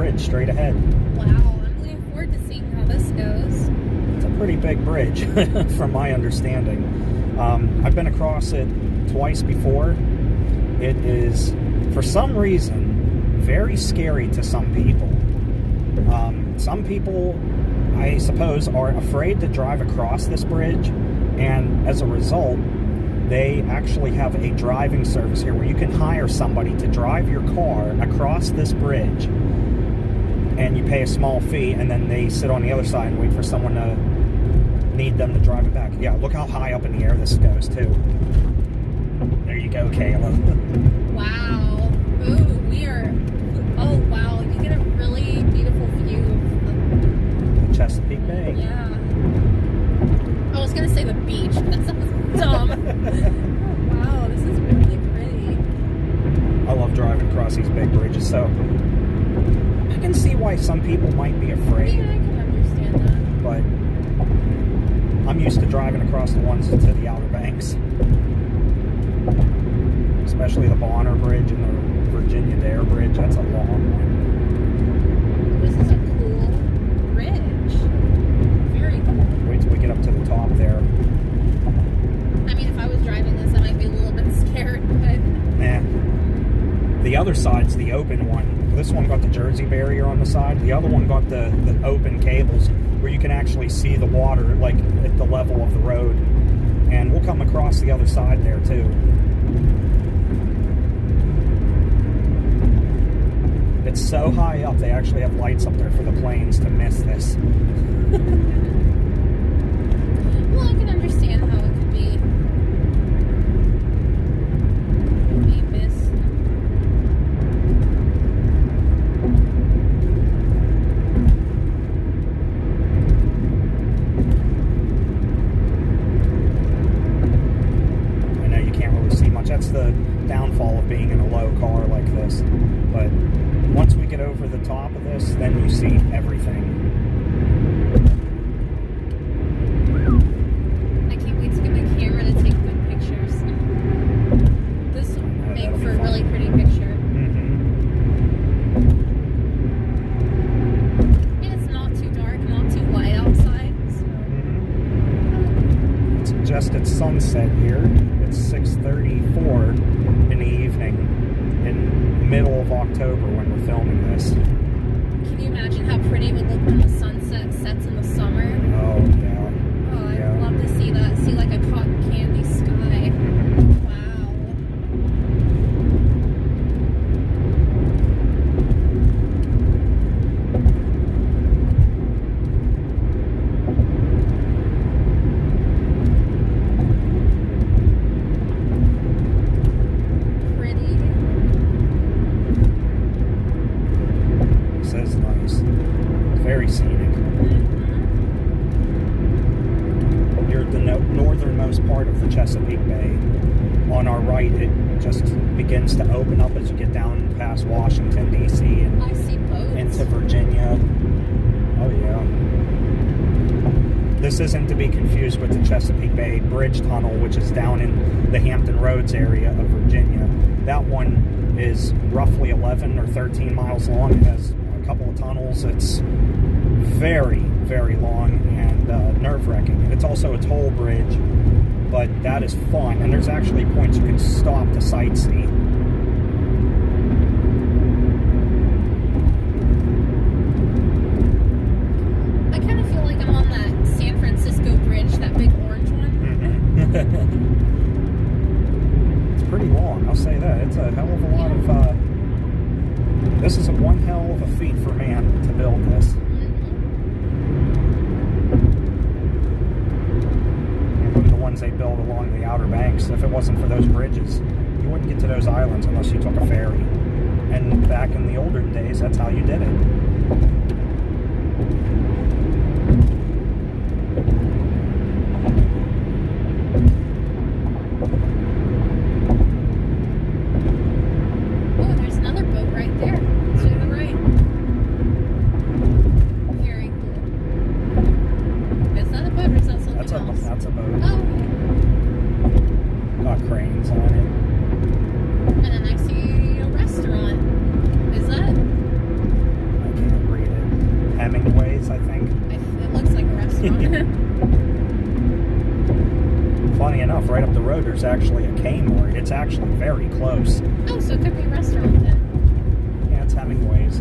bridge straight ahead. Wow, I'm looking forward to seeing how this goes. It's a pretty big bridge, from my understanding. I've been across it twice before. It is, for some reason, very scary to some people. Some people, I suppose, are afraid to drive across this bridge, and as a result, they actually have a driving service here where you can hire somebody to drive your car across this bridge, and you pay a small fee, and then they sit on the other side and wait for someone to need them to drive it back. Yeah, look how high up in the air this goes, too. There you go, Kayla. Wow. Ooh, we are... Oh, wow. You get a really beautiful view of the Chesapeake Bay. Yeah. I was going to say the beach. That sounds dumb. Oh, wow. This is really pretty. I love driving across these big bridges, so I can see why some people might be afraid. Yeah, I can understand that. But I'm used to driving across the ones to the Outer Banks. Especially the Bonner Bridge and the Virginia Dare Bridge. That's a long one. This is a cool bridge. Very cool. Wait till we get up to the top there. I mean, if I was driving this, I might be a little bit scared, but... Nah. The other side's the open one. This one got the Jersey barrier on the side. The other one got the open cables where you can actually see the water, like, at the level of the road. And we'll come across the other side there, too. It's so high up, they actually have lights up there for the planes to miss this. Well, I can understand how it could be missed. I know you can't really see much. That's the downfall of being in a low car like this. But once we get over the top of this, then you see everything. I can't wait to get my camera to take good pictures. This will make for a really pretty picture. And it's not too dark, not too light outside. So. It's just at sunset here. It's 6:34 in the evening in middle of October when we're filming this. Can you imagine how pretty it would look when the sunset sets in the summer? Oh, yeah. Oh, I'd Yeah. love to see that. See like a cotton candy sky. Wow. Pretty. Says nice. Very scenic. You're at the northernmost part of the Chesapeake Bay. On our right, it just begins to open up as you get down past Washington, D.C. and I see boats. into Virginia. Oh, yeah. This isn't to be confused with the Chesapeake Bay Bridge Tunnel, which is down in the Hampton Roads area of Virginia. That one is roughly 11 or 13 miles long. It has a couple of tunnels. It's very, very long and nerve-wracking. It's also a toll bridge, but that is fun. And there's actually points you can stop to sightsee. I kind of feel like I'm on that San Francisco bridge, that big orange one. It's pretty long, I'll say that. It's a hell of a lot of... this is one hell of a feat for man to build this. And look at the ones they build along the Outer Banks. If it wasn't for those bridges, you wouldn't get to those islands unless you took a ferry. And back in the older days, that's how you did it. Oh, there's another boat right there. To the right. Very cool. Is that a boat or is that something else? That's a boat. Oh, okay. Got cranes on it. And then I see a restaurant. Is that? I funny enough, right up the road, there's actually a Kmart. It's actually very close. Oh, so it could be a restaurant then. Yeah, it's Hemingway's.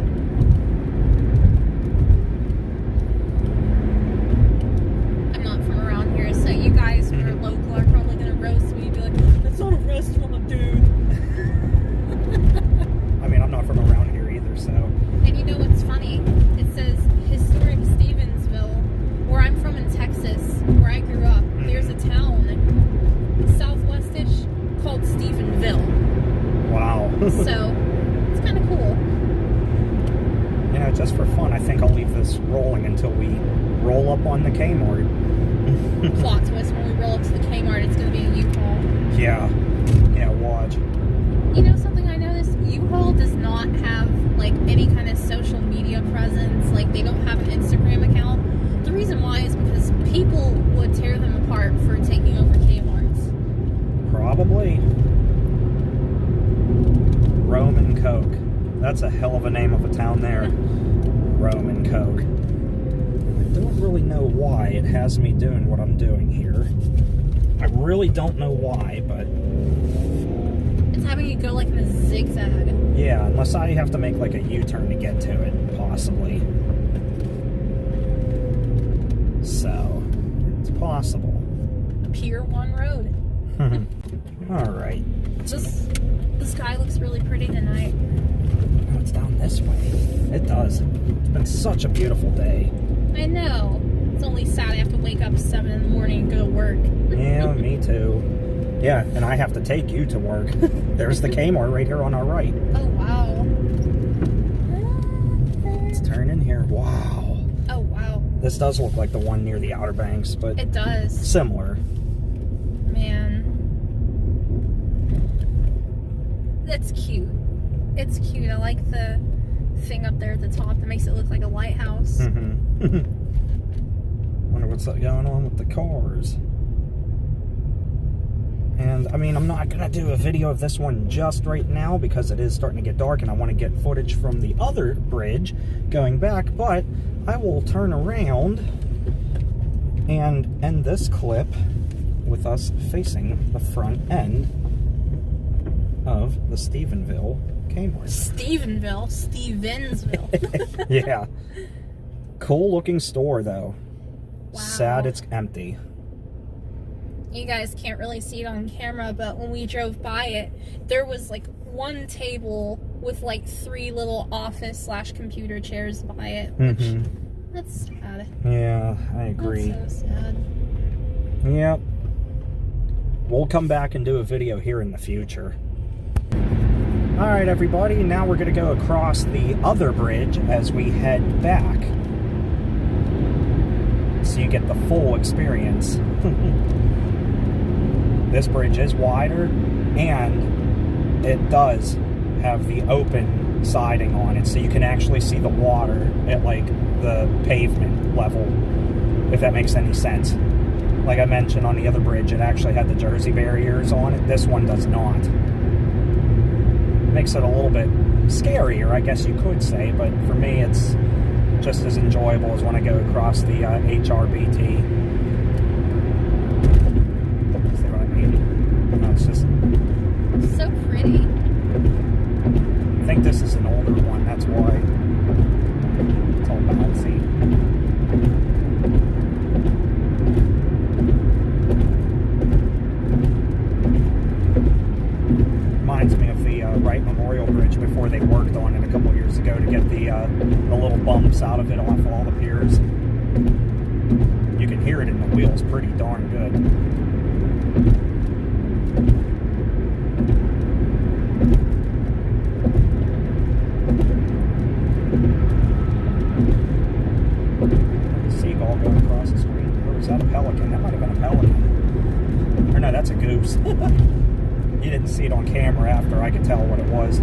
I'm not from around here, so you guys who are local are probably going to roast me and be like, that's not a restaurant, dude. I mean, I'm not from around here either, so. And you know what's funny? It says historic Stevensville, where I'm from in Texas, where I grew up. There's a town, southwestish, called Stephenville. Wow. So, it's kind of cool. You know, just for fun, I think I'll leave this rolling until we roll up on the Kmart. Plot twist, when we roll up to the Kmart, it's going to be a U-Haul. Yeah. Yeah, watch. You know something I noticed? U-Haul does not have, like, any kind of social media presence. Like, they don't have an Instagram account. The reason why is because people would tear them apart for taking over Kmart's. Probably. Roman Coke. That's a hell of a name of a town there. Roman Coke. I don't really know why it has me doing what I'm doing here. I really don't know why, but... It's having you go, like, in a zigzag. Yeah, unless I have to make, like, a U-turn to get to it, possibly. So, it's possible. Pier 1 Road. Alright. The sky looks really pretty tonight. Oh, it's down this way. It does. It's been such a beautiful day. I know. It's only sad I have to wake up at 7 in the morning and go to work. Yeah, me too. Yeah, and I have to take you to work. There's the Kmart right here on our right. Oh, wow. Let's turn in here. Wow. Oh, wow. This does look like the one near the Outer Banks, but It does. similar. Man. That's cute. It's cute. I like the thing up there at the top that makes it look like a lighthouse. Wonder what's going on with the cars. And, I mean, I'm not going to do a video of this one just right now because it is starting to get dark and I want to get footage from the other bridge going back, but I will turn around and end this clip with us facing the front end of the Stephenville Kmart. Stevensville. Yeah. Cool looking store though. Wow. Sad it's empty. You guys can't really see it on camera, but when we drove by it, there was like one table with like 3 little office/computer chairs by it, which that's sad. Yeah, I agree. That's so sad. Yep. We'll come back and do a video here in the future. Alright everybody, now we're going to go across the other bridge as we head back. So you get the full experience. This bridge is wider, and it does have the open siding on it, so you can actually see the water at like the pavement level, if that makes any sense. Like I mentioned on the other bridge, it actually had the Jersey barriers on it. This one does not. Makes it a little bit scarier, I guess you could say, but for me it's just as enjoyable as when I go across the HRBT. See what I mean? No, it's just So pretty. I think this is an older one, that's why. It's all bouncy. Reminds me of the Wright Memorial Bridge before they worked on it a couple years ago to get the little bumps out of it off all the piers. You can hear it in the wheels pretty darn good. Seagull going across the screen. Or was that a pelican? That might have been a pelican. Or no, that's a goose. You didn't see it on camera after. I could tell what it was.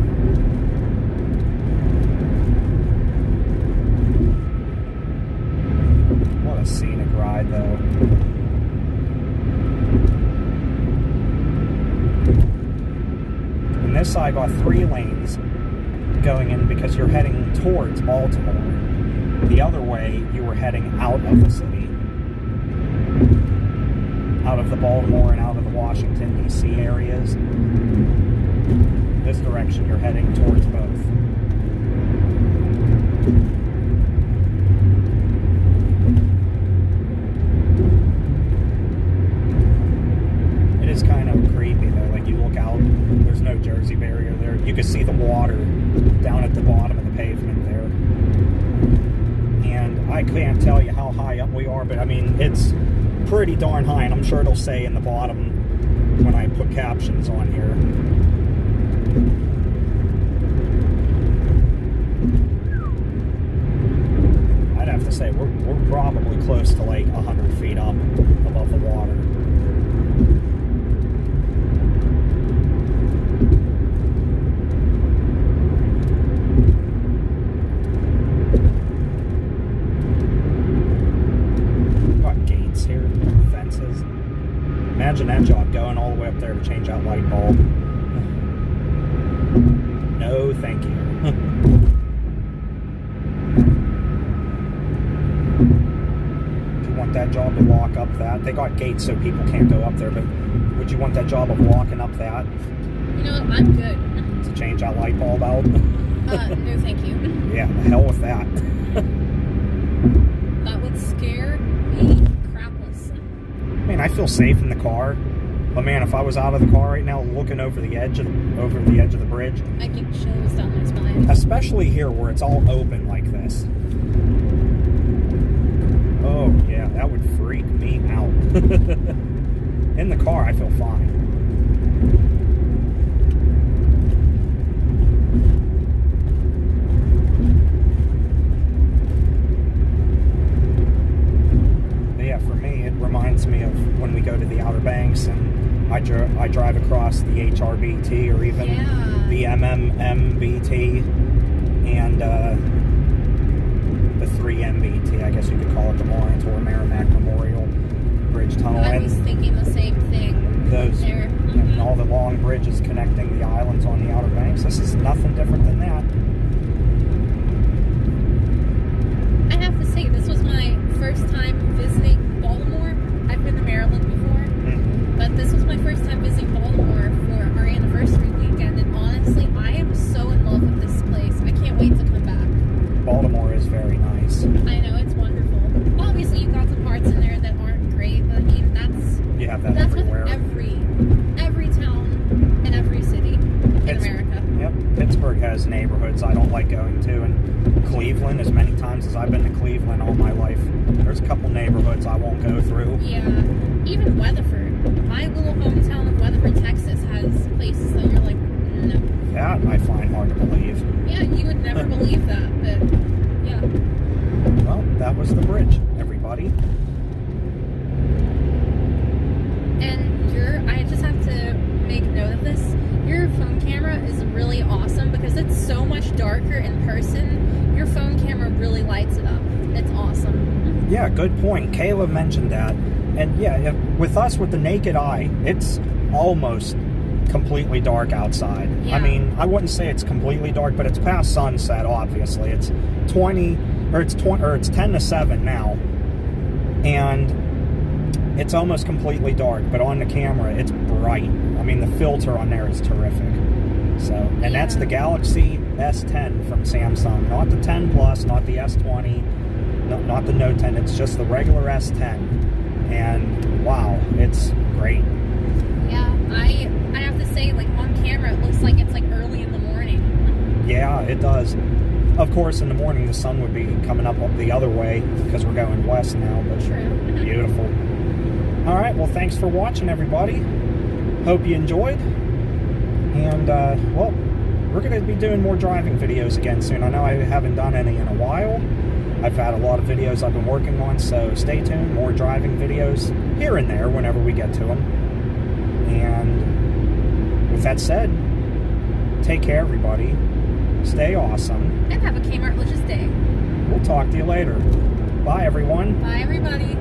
What a scenic ride, though. And this side got 3 lanes going in because you're heading towards Baltimore. The other way, you were heading out of the city. out of the Baltimore and out of the Washington, D.C. areas. This direction, you're heading towards both. It is kind of creepy though. Like you look out, there's no Jersey barrier there. You can see the water down at the bottom of the pavement there. And I can't tell you how high up we are, but I mean, it's pretty darn high, and I'm sure it'll say in the bottom when I put captions on here. I'd have to say we're probably close to like 100 feet up above the water. Imagine that job going all the way up there to change out light bulb. No, thank you. Do you want that job to lock up that? They got gates so people can't go up there, but would you want that job of locking up that? You know what? I'm good. To change that light bulb out? No, thank you. Yeah, the hell with that. That would scare me. I mean, I feel safe in the car, but man, if I was out of the car right now, looking over the edge of the bridge, I get chills down my spine. Especially here where it's all open like this. Oh yeah, that would freak me out. In the car, I feel fine. Reminds me of when we go to the Outer Banks and I drive across the HRBT or even the MMMBT and the 3MBT, I guess you could call it, the Lawrence or Merrimack Memorial Bridge Tunnel. I was thinking the same thing. Those there. And all the long bridges connecting the islands on the Outer Banks. This is nothing different than that. I have to say, this was my first time visiting Baltimore. I've been to Maryland before, but this was my first time visiting Baltimore for our anniversary weekend, and honestly, I am so in love with this place. I can't wait to come back. Baltimore is very nice. I know, it's wonderful. Obviously, you've got some parts in there that aren't great, but I mean, you have that that's everywhere. With every town and every city in America. Yep, Pittsburgh has neighborhoods I don't like going to, and Cleveland, as many times as I've been to Cleveland all my life, there's a couple neighborhoods I won't go through. Yeah, even Weatherford. My little hometown of Weatherford, Texas has places that you're like, no. That I find hard to believe. Yeah, you would never believe that, but yeah. Well, that was the bridge, everybody. And I just have to make note of this. Your phone camera is really awesome because it's so much darker in person. Your phone camera really lights it up. It's awesome. Yeah, good point. Kayla mentioned that. And yeah, with us, with the naked eye, it's almost completely dark outside. Yeah. I mean, I wouldn't say it's completely dark, but it's past sunset, obviously. It's 10 to 7 now. And it's almost completely dark, but on the camera, it's bright. I mean, the filter on there is terrific. So, and that's the Galaxy S10 from Samsung, not the 10 Plus, not the S20, not the Note 10. It's just the regular S10, and wow, it's great. Yeah, I have to say, like on camera, it looks like it's like early in the morning. Yeah, it does. Of course, in the morning, the sun would be coming up the other way because we're going west now. But true. Beautiful. All right, well, thanks for watching, everybody. Hope you enjoyed. And, well, we're going to be doing more driving videos again soon. I know I haven't done any in a while. I've had a lot of videos I've been working on, so stay tuned. More driving videos here and there whenever we get to them. And with that said, take care, everybody. Stay awesome. And have a Kmartlicious day. We'll talk to you later. Bye, everyone. Bye, everybody.